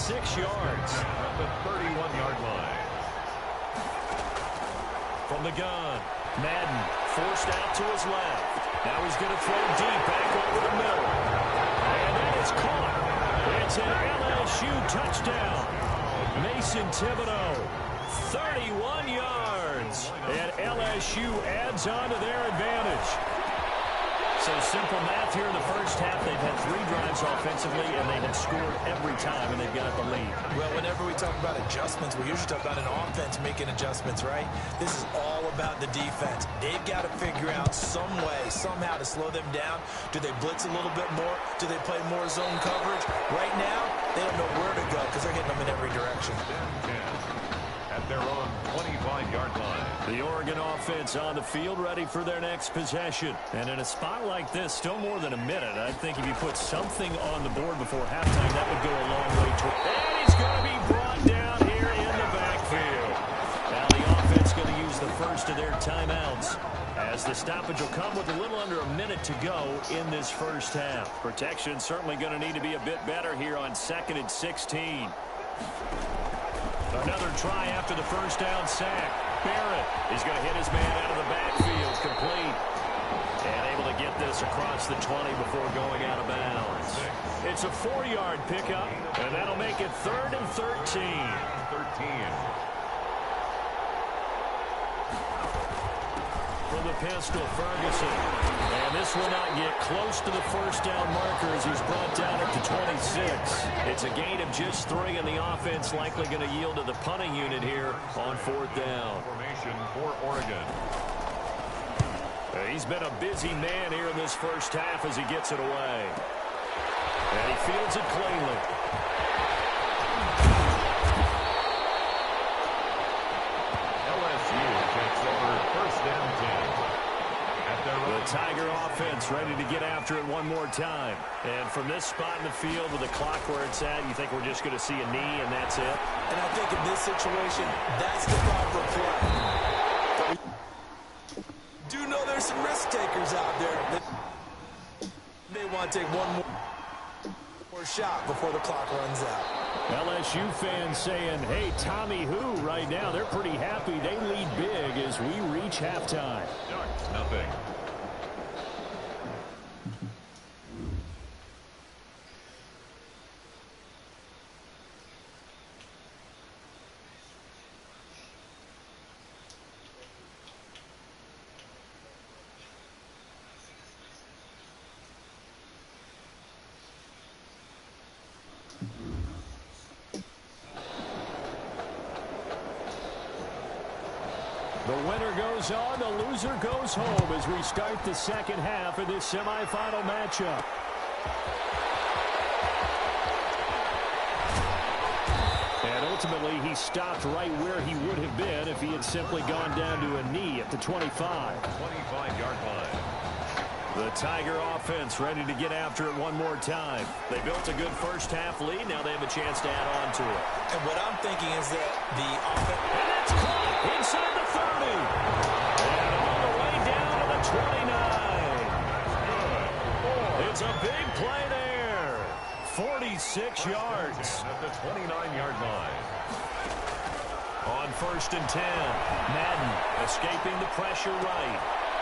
yards. At the 31-yard line. From the gun, Madden forced out to his left. Now he's going to throw deep back over the middle. And that is caught. It's an LSU touchdown. Mason Thibodeau, 31 yards. And LSU adds on to their advantage. So simple math here in the first half. They've had 3 drives offensively, and they have scored every time, and they've got the lead. Well, whenever we talk about adjustments, we usually talk about an offense making adjustments, right? This is all about the defense. They've got to figure out some way, somehow to slow them down. Do they blitz a little bit more? Do they play more zone coverage? Right now, they don't know where to go because they're hitting them in every direction. At their own 25-yard line. The Oregon offense on the field ready for their next possession. And in a spot like this, still more than a minute, I think if you put something on the board before halftime, that would go a long way toward. And he's going to be brought down here in the backfield. Now the offense going to use the first of their timeouts, as the stoppage will come with a little under a minute to go in this first half. Protection certainly going to need to be a bit better here on 2nd and 16. Another try after the first down sack. Barrett is going to hit his man out of the backfield, complete. And able to get this across the 20 before going out of bounds. It's a 4-yard pickup, and that'll make it 3rd and 13. From the pistol, Ferguson. And this will not get close to the first down marker as he's brought down at the 26. It's a gain of just 3, and the offense likely going to yield to the punting unit here on 4th down. Formation for Oregon. He's been a busy man here in this first half as he gets it away. And he fields it cleanly. LSU takes over 1st and 10. The Tiger offense ready to get after it one more time. And from this spot in the field with the clock where it's at, you think we're just going to see a knee and that's it? And I think in this situation, that's the proper play. Do know there's some risk takers out there. They want to take one more shot before the clock runs out. LSU fans saying, hey, Tommy who right now, they're pretty happy. They lead big as we reach halftime. Ducks, nothing. The winner goes on, the loser goes home as we start the second half of this semifinal matchup. And ultimately, he stopped right where he would have been if he had simply gone down to a knee at the 25. 25-yard line. The Tiger offense ready to get after it one more time. They built a good first half lead. Now they have a chance to add on to it. And what I'm thinking is that the offense... And that's caught inside the 30. And all the way down to the 29. It's a big play there. 46 yards. At the 29-yard line. On 1st and 10, Madden escaping the pressure right.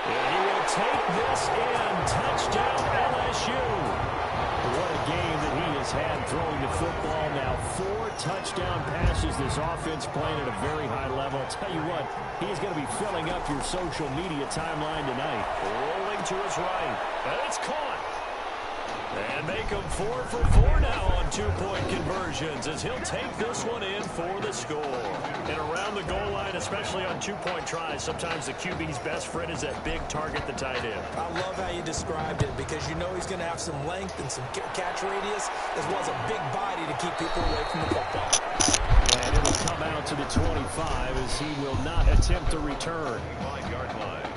And he will take this in. Touchdown LSU. What a game that he has had throwing the football now. 4 touchdown passes. This offense playing at a very high level. I'll tell you what, he's going to be filling up your social media timeline tonight. Rolling to his right. And it's caught. And make him 4 for 4 now on 2-point conversions as he'll take this one in for the score. And around the goal line, especially on 2-point tries, sometimes the QB's best friend is that big target, the tight end. I love how you described it because you know he's going to have some length and some catch radius as well as a big body to keep people away from the football. And it'll come out to the 25 as he will not attempt to return. 5-yard line.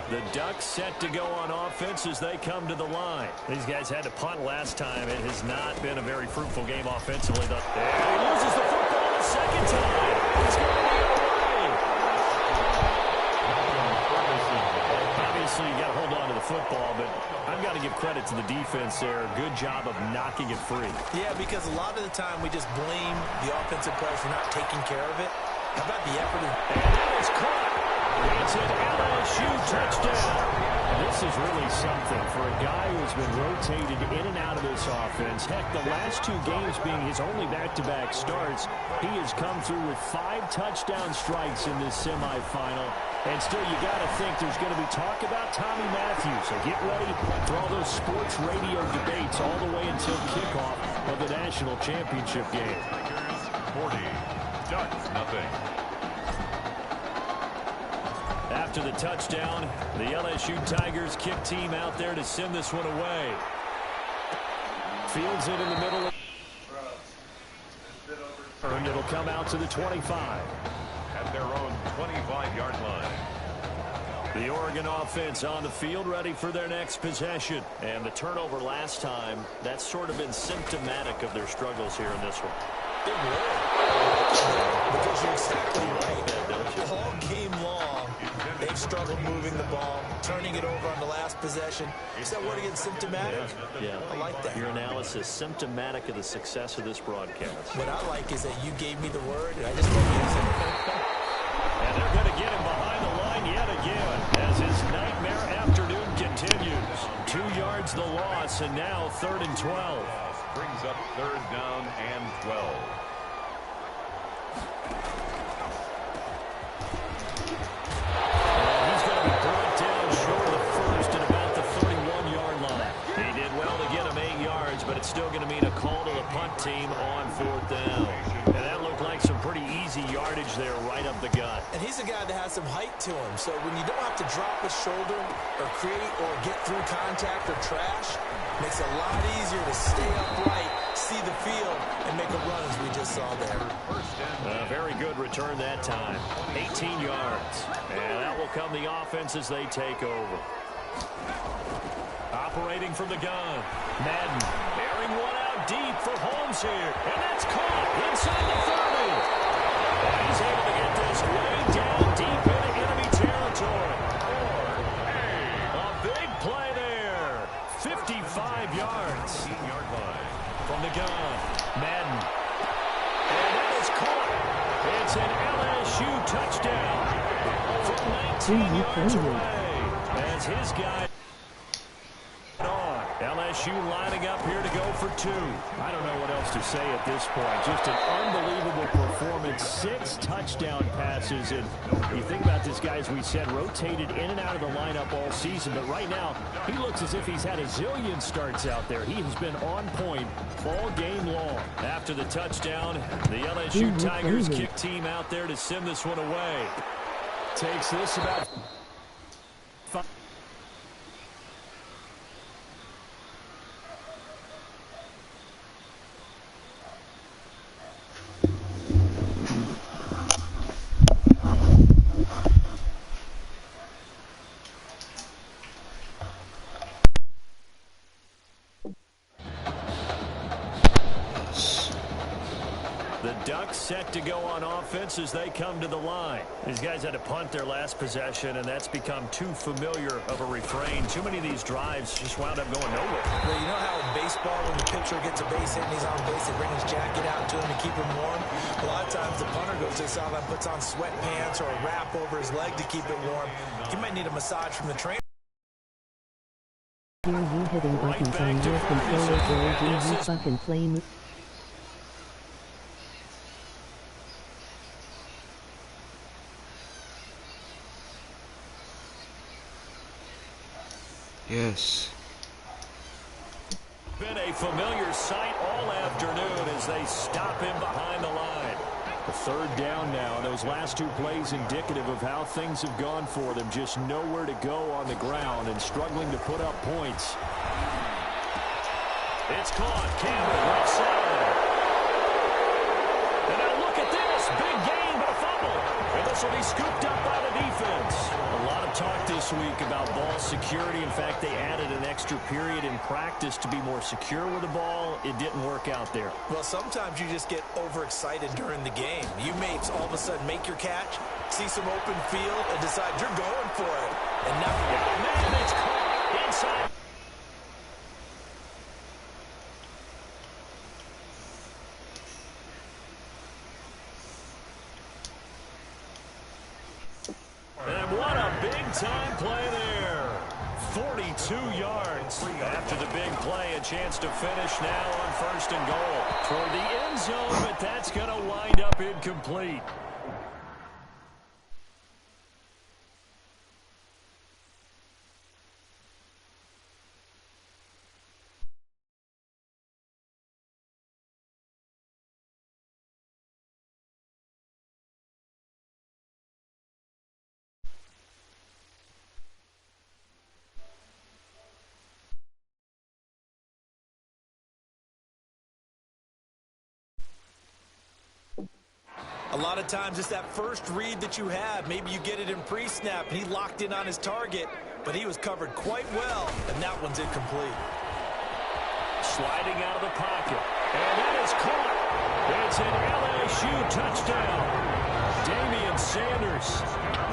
The Ducks set to go on offense as they come to the line. These guys had to punt last time. It has not been a very fruitful game offensively. And he loses the football the second time. It's going to be away. Obviously, you got to hold on to the football, but I've got to give credit to the defense there. Good job of knocking it free. Yeah, because a lot of the time we just blame the offensive players for not taking care of it. How about the effort? And that is caught. It's an LSU touchdown. This is really something for a guy who's been rotated in and out of this offense. Heck, the last 2 games being his only back-to-back starts, he has come through with 5 touchdown strikes in this semifinal. And still, you got to think there's going to be talk about Tommy Matthews. So get ready for all those sports radio debates all the way until kickoff of the national championship game. 40, Ducks, nothing. After the touchdown, the LSU Tigers kick team out there to send this one away. Fields it in the middle. And it'll come out to the 25. At their own 25-yard line. The Oregon offense on the field ready for their next possession. And the turnover last time, that's sort of been symptomatic of their struggles here in this one. It will. Because you're exactly right. All game long, they've struggled moving the ball, turning it over on the last possession. Is that word again, symptomatic? Yeah. I like that. Your analysis, symptomatic of the success of this broadcast. What I like is that you gave me the word, and I just don't use it. And they're going to get him behind the line yet again as his nightmare afternoon continues. 2 yards the loss, and now 3rd and 12. Brings up 3rd down and 12. He's going to be brought down short of the first at about the 31-yard line. He did well to get him 8 yards, but it's still going to mean a call to the punt team on 4th down. And that looked like some pretty easy yardage there right up the gut. And he's a guy that has some height to him, so when you don't have to drop his shoulder or create or get through contact or trash, makes it a lot easier to stay upright, see the field, and make a run as we just saw there. A very good return that time. 18 yards. And that will come the offense as they take over. Operating from the gun. Madden airing one out deep for Holmes here. And that's caught inside the 30. And he's able to get this way down deep into enemy territory. A big play there. 55 yards. 18-yard line. From the gun. Madden. And that is caught. It's an LSU touchdown from 19 yards away. As his guy on. LSU lining up here to go for 2. I don't know what else to say at this point. Just an unbelievable performance. 6 touchdown passes. And you think about this guy, as we said, rotated in and out of the lineup all season. But right now, he looks as if he's had a zillion starts out there. He has been on point all game long. After the touchdown, the LSU Tigers kick team out there to send this one away. Takes this about 5. Ducks set to go on offense as they come to the line. These guys had to punt their last possession, and that's become too familiar of a refrain. Too many of these drives just wound up going nowhere. Well, you know how in baseball, when the pitcher gets a base hit and he's on base, they bring his jacket out to him to keep him warm? A lot of times the punter goes to the sideline, puts on sweatpants or a wrap over his leg to keep it warm. He might need a massage from the trainer. Here you hitting buttons on your controller, girl, you fucking flame. Yes. Been a familiar sight all afternoon as they stop him behind the line. The 3rd down now. Those last 2 plays indicative of how things have gone for them. Just nowhere to go on the ground and struggling to put up points. It's caught. Campbell left side. And now look at this. Big gain, but a fumble. And this will be scooped up by the defense. A lot of talk this week about ball security. In fact, they added an extra period in practice to be more secure with the ball. It didn't work out there. Well, sometimes you just get overexcited during the game. You may all of a sudden make your catch, see some open field, and decide you're going for it. And now, man, it's caught inside. Big-time play there. 42 yards. After the big play, a chance to finish now on 1st and goal. Toward the end zone, but that's going to wind up incomplete. A lot of times it's that first read that you have. Maybe you get it in pre-snap, and he locked in on his target, but he was covered quite well, and that one's incomplete. Sliding out of the pocket, and that is caught. It's an LSU touchdown. Damian Sanders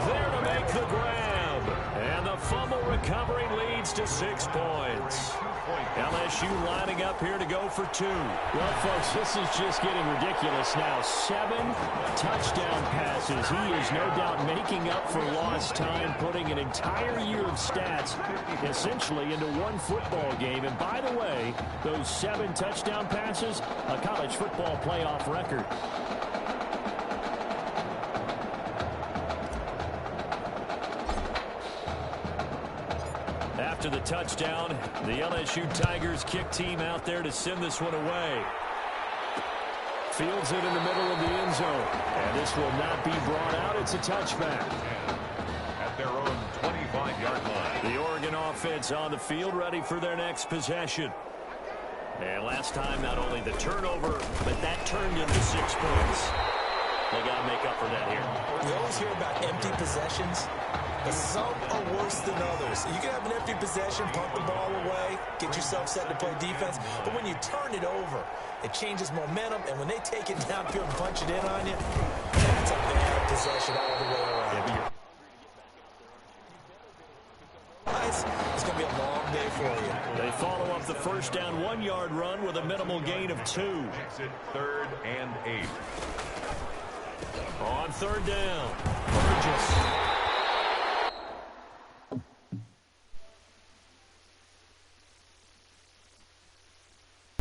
there to make the grab, and the fumble recovery leads to 6 points. LSU lining up here to go for 2. Well, folks, this is just getting ridiculous now. 7 touchdown passes. He is no doubt making up for lost time, putting an entire year of stats essentially into one football game. And by the way, those 7 touchdown passes, a college football playoff record. After the touchdown, the LSU Tigers kick team out there to send this one away. Fields it in the middle of the end zone. And this will not be brought out. It's a touchback. At their own 25-yard line. The Oregon offense on the field ready for their next possession. And last time, not only the turnover, but that turned into 6 points. They got to make up for that here. We always hear about empty possessions, but some are worse than others. You can have an empty possession, punt the ball away, get yourself set to play defense, but when you turn it over, it changes momentum, and when they take it downfield and punch it in on you, that's a bad possession all the way around. Guys, it's going to be a long day for you. They follow up the first down 1-yard run with a minimal gain of 2. Makes it 3rd and 8. On 3rd down, Burgess.